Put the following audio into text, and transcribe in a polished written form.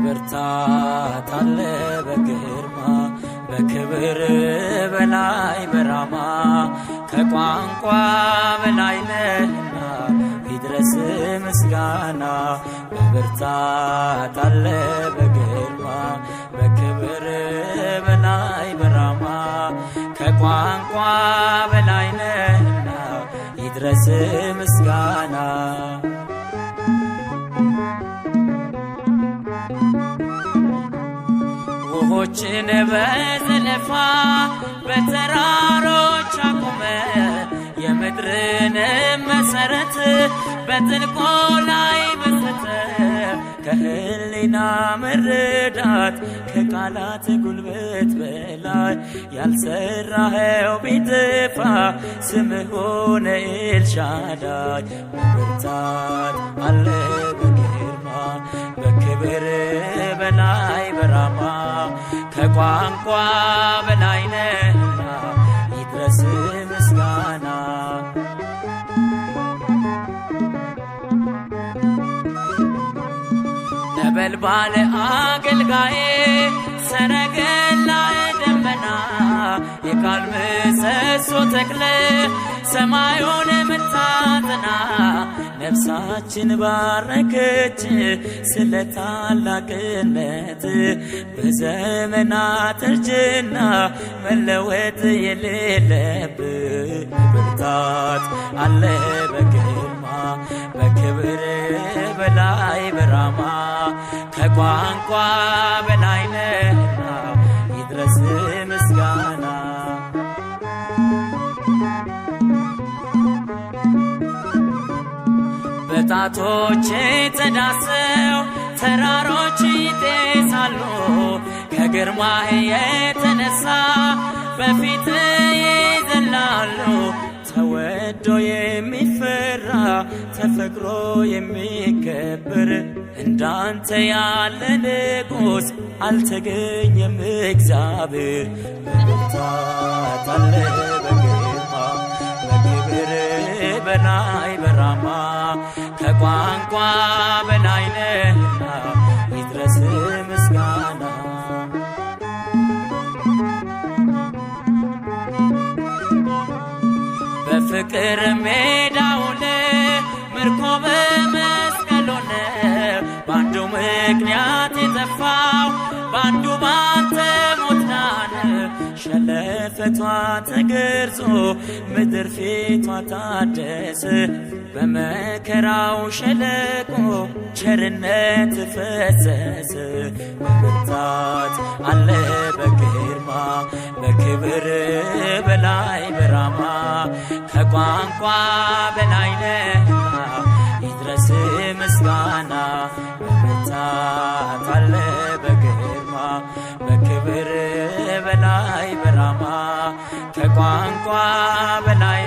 በብርታት አለ በግርማ በክብር በላይ በራማ ከቋንቋ በላይ ነህና ይድረስ ምስጋና በብርታት አለ በግርማ በክብር በላይ በራማ ከቋንቋ በላይ ነህና ይድረስ ምስጋና ውሆችን በዘለፋ በተራሮች አቆመ የምድርን መሰረት በጥልቁ ላይ በሰተ ከህሊና መረዳት ከቃላት ጉልበት በላይ ያልሰራኸው ቢጠፋ ስምህ ሆነ ኤልሻዳይ በብርታት አለ በግርማ በክብር በላይ በራማ ከቋንቋ በላይ ነህና ይድረስ ምስጋና ነበልባል አገልጋዬ ሰረገላ ደመና የቃል ምሰሶ ተክለ ሰማዩን ምታጠና ነፍሳችን ባረከች ስለ ታላቅነት በዘመናት እርጅና መለወጥ የሌለብህ ብርታት አለ በግርማ በክብር በላይ በራማ ከቋንቋ በላይ ነህና ይድረስ ምስጋና በጣቶች ተዳሰው ተራሮች ይጤሳሉ ከግርማህ የተነሳ በፊት ይዘላሉ ተወዶ የሚፈራ ተፈቅሮ የሚከበር እንዳንተ ያለ ንጉሥ አልተገኘም እግዚአብሔር በብርታት አለ በግርማ በክብር በላይ በራማ ከቋንቋ በላይ ነህና ይድረስ ምስጋና በፍቅር ሜዳውነ ምርኮ በመስቀሎነ በአንዱ ምክንያት የጠፋው በአንዱ ባንተ ሞት ዳነ ሸለፈቷ ተገርጾ ምድር ፊቷ ታደሰ በመከራው ሸለቆ ቸርነት ፈሰሰ በብርታት አለ በግርማ በክብር በላይ በራማ ከቋንቋ በላይ ነህና ይድረስ ምስጋና በብርታት አለ በግርማ በክብር በላይ በራማ ከቋንቋ በላይ